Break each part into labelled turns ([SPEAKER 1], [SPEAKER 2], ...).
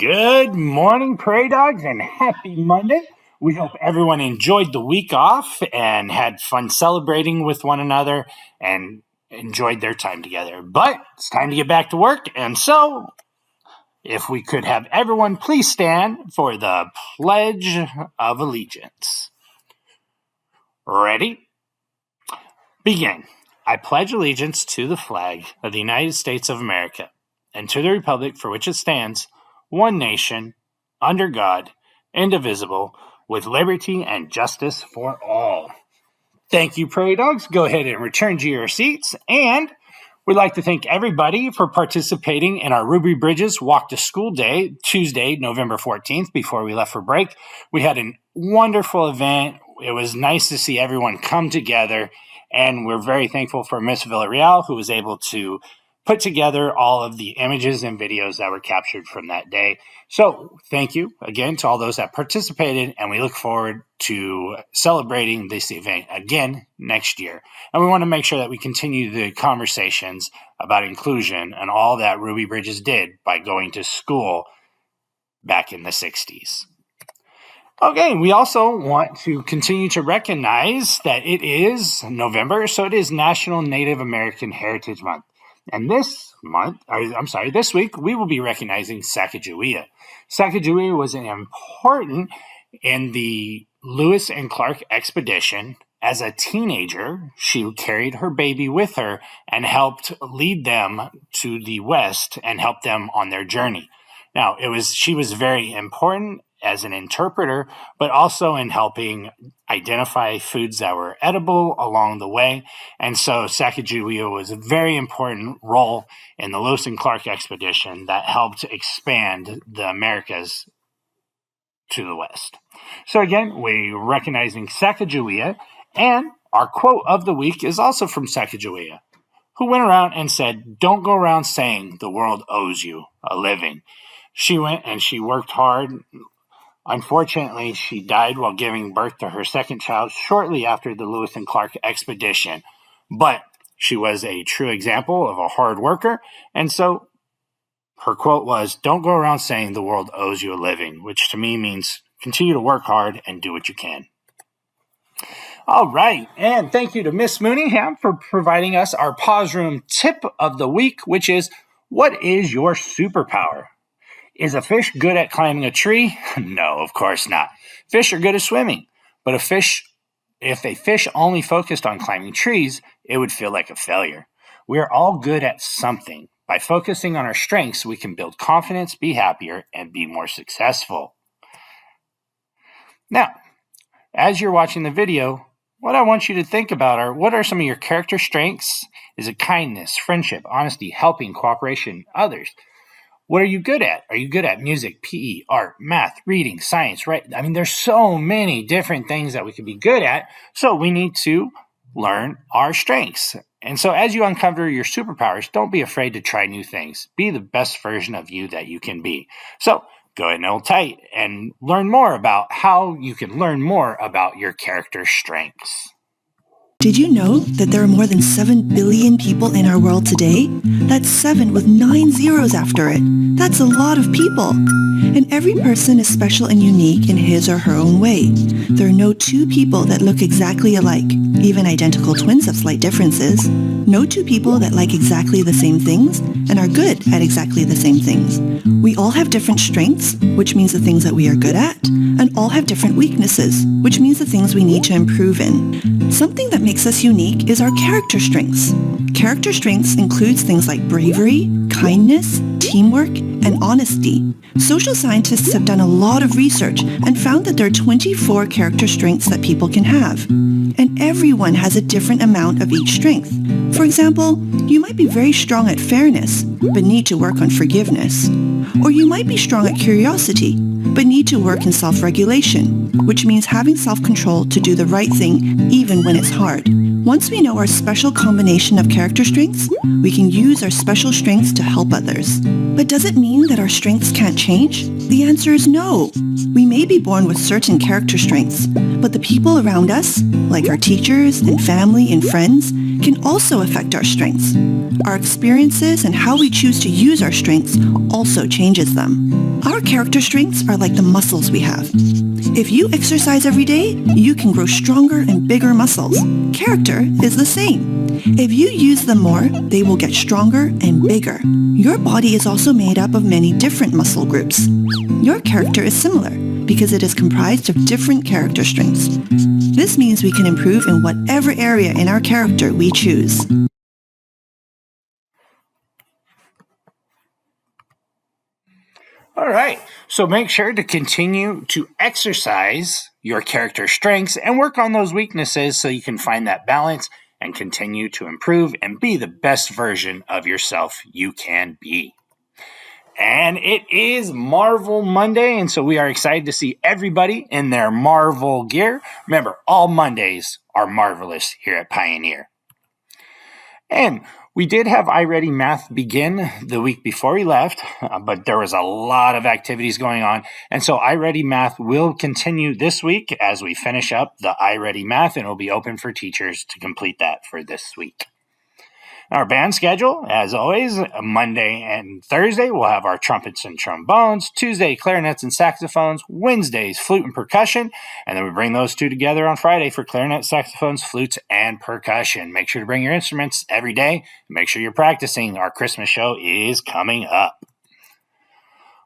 [SPEAKER 1] Good morning, Prairie Dogs, and happy Monday. We hope everyone enjoyed the week off and had fun celebrating with one another and enjoyed their time together. But it's time to get back to work, and so if we could have everyone please stand for the Pledge of Allegiance. Ready? Begin. I pledge allegiance to the flag of the United States of America and to the republic for which it stands, one nation, under God, indivisible, with liberty and justice for all. Thank you, Prairie Dogs. Go ahead and return to your seats. And we'd like to thank everybody for participating in our Ruby Bridges Walk to School Day, Tuesday, November 14th, before we left for break. We had a wonderful event. It was nice to see everyone come together, and we're very thankful for Miss Villarreal, who was able to put together all of the images and videos that were captured from that day. So thank you again to all those that participated, and we look forward to celebrating this event again next year. And we want to make sure that we continue the conversations about inclusion and all that Ruby Bridges did by going to school back in the 60s. Okay, we also want to continue to recognize that it is November, so it is National Native American Heritage Month. And this week, we will be recognizing Sacagawea. Sacagawea was important in the Lewis and Clark expedition. As a teenager, she carried her baby with her and helped lead them to the West and help them on their journey. Now, she was very important as an interpreter, but also in helping identify foods that were edible along the way. And so Sacagawea was a very important role in the Lewis and Clark expedition that helped expand the Americas to the West. So again, we're recognizing Sacagawea, and our quote of the week is also from Sacagawea, who went around and said, "Don't go around saying the world owes you a living." She went and she worked hard. Unfortunately, she died while giving birth to her second child shortly after the Lewis and Clark expedition. But she was a true example of a hard worker. And so her quote was, "Don't go around saying the world owes you a living," which to me means continue to work hard and do what you can. All right. And thank you to Miss Mooneyham for providing us our Pause Room tip of the week, which is, what is your superpower? Is a fish good at climbing a tree? No, of course not. Fish are good at swimming. But if a fish only focused on climbing trees, it would feel like a failure. We are all good at something. By focusing on our strengths, we can build confidence, be happier, and be more successful. Now, as you're watching the video, what I want you to think about are, what are some of your character strengths? Is it kindness, friendship, honesty, helping, cooperation, others? What are you good at? Are you good at music, PE, art, math, reading, science, right? I mean, there's so many different things that we could be good at, so we need to learn our strengths. And so as you uncover your superpowers, don't be afraid to try new things. Be the best version of you that you can be. So go ahead and hold tight and learn more about how you can learn more about your character strengths.
[SPEAKER 2] Did you know that there are more than 7 billion people in our world today? That's 7 with 9 zeros after it. That's a lot of people. And every person is special and unique in his or her own way. There are no two people that look exactly alike. Even identical twins have slight differences. No two people that like exactly the same things and are good at exactly the same things. We all have different strengths, which means the things that we are good at, and all have different weaknesses, which means the things we need to improve in. Something that makes us unique is our character strengths. Character strengths includes things like bravery, kindness, teamwork, and honesty. Social scientists have done a lot of research and found that there are 24 character strengths that people can have. And everyone has a different amount of each strength. For example, you might be very strong at fairness, but need to work on forgiveness. Or you might be strong at curiosity, but need to work in self-regulation, which means having self-control to do the right thing even when it's hard. Once we know our special combination of character strengths, we can use our special strengths to help others. But does it mean that our strengths can't change? The answer is no. We may be born with certain character strengths, but the people around us, like our teachers and family and friends, can also affect our strengths. Our experiences and how we choose to use our strengths also changes them. Our character strengths are like the muscles we have. If you exercise every day, you can grow stronger and bigger muscles. Character is the same. If you use them more, they will get stronger and bigger. Your body is also made up of many different muscle groups. Your character is similar because it is comprised of different character strengths. This means we can improve in whatever area in our character we choose.
[SPEAKER 1] All right, so make sure to continue to exercise your character strengths and work on those weaknesses so you can find that balance and continue to improve and be the best version of yourself you can be. And it is Marvel Monday, and so we are excited to see everybody in their Marvel gear. Remember, all Mondays are marvelous here at Pioneer. And we did have iReady Math begin the week before we left, but there was a lot of activities going on. And so iReady Math will continue this week as we finish up the iReady Math, and it will be open for teachers to complete that for this week. Our band schedule, as always, Monday and Thursday, we'll have our trumpets and trombones. Tuesday, clarinets and saxophones. Wednesdays, flute and percussion. And then we bring those two together on Friday for clarinet, saxophones, flutes, and percussion. Make sure to bring your instruments every day. Make sure you're practicing. Our Christmas show is coming up.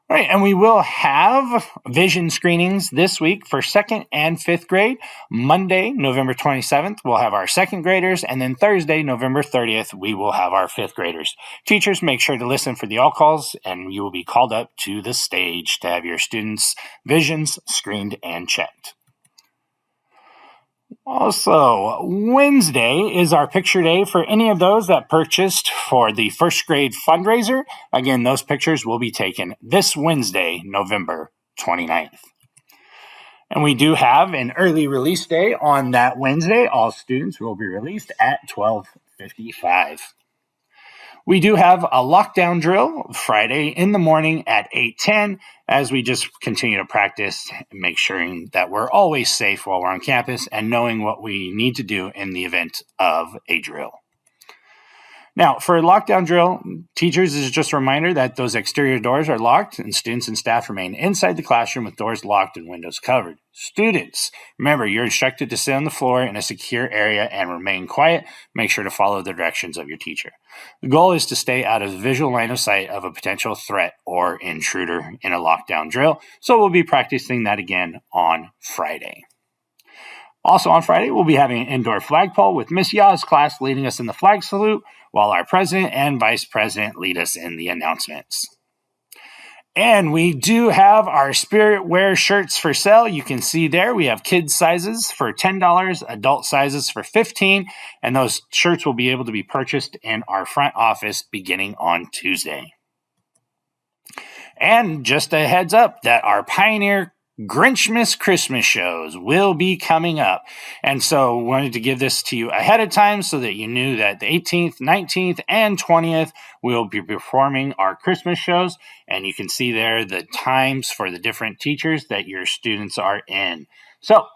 [SPEAKER 1] All right, and we will have vision screenings this week for 2nd and 5th grade. Monday, November 27th, we'll have our 2nd graders, and then Thursday, November 30th, we will have our 5th graders. Teachers, make sure to listen for the all calls, and you will be called up to the stage to have your students' visions screened and checked. Also, Wednesday is our picture day for any of those that purchased for the 1st grade fundraiser. Again, those pictures will be taken this Wednesday, November 29th. And we do have an early release day on that Wednesday. All students will be released at 12:55. We do have a lockdown drill Friday in the morning at 8:10 as we just continue to practice and make sure that we're always safe while we're on campus and knowing what we need to do in the event of a drill. Now, for a lockdown drill, teachers, is just a reminder that those exterior doors are locked and students and staff remain inside the classroom with doors locked and windows covered. Students, remember, you're instructed to sit on the floor in a secure area and remain quiet. Make sure to follow the directions of your teacher. The goal is to stay out of visual line of sight of a potential threat or intruder in a lockdown drill, so we'll be practicing that again on Friday. Also on Friday, we'll be having an indoor flagpole with Miss Yaw's class leading us in the flag salute, while our president and vice president lead us in the announcements. And we do have our Spirit Wear shirts for sale. You can see there we have kids sizes for $10, adult sizes for $15, and those shirts will be able to be purchased in our front office beginning on Tuesday. And just a heads up that our Pioneer Grinchmas Christmas shows will be coming up. And so wanted to give this to you ahead of time so that you knew that the 18th, 19th, and 20th we'll be performing our Christmas shows. And you can see there the times for the different teachers that your students are in. So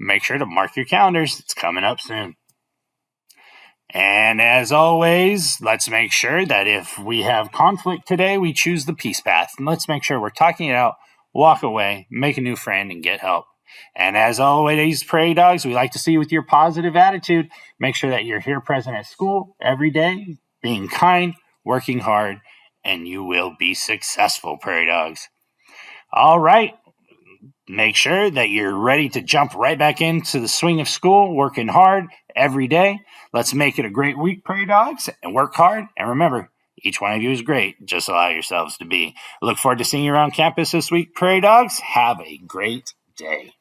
[SPEAKER 1] make sure to mark your calendars. It's coming up soon. And as always, let's make sure that if we have conflict today, we choose the peace path. And let's make sure we're talking it out. Walk away, make a new friend, and get help. And as always, Prairie Dogs, we like to see you with your positive attitude. Make sure that you're here present at school every day, being kind, working hard, and you will be successful, Prairie Dogs. All right. Make sure that you're ready to jump right back into the swing of school, working hard every day. Let's make it a great week, Prairie Dogs, and work hard. And remember, each one of you is great. Just allow yourselves to be. Look forward to seeing you around campus this week, Prairie Dogs. Have a great day.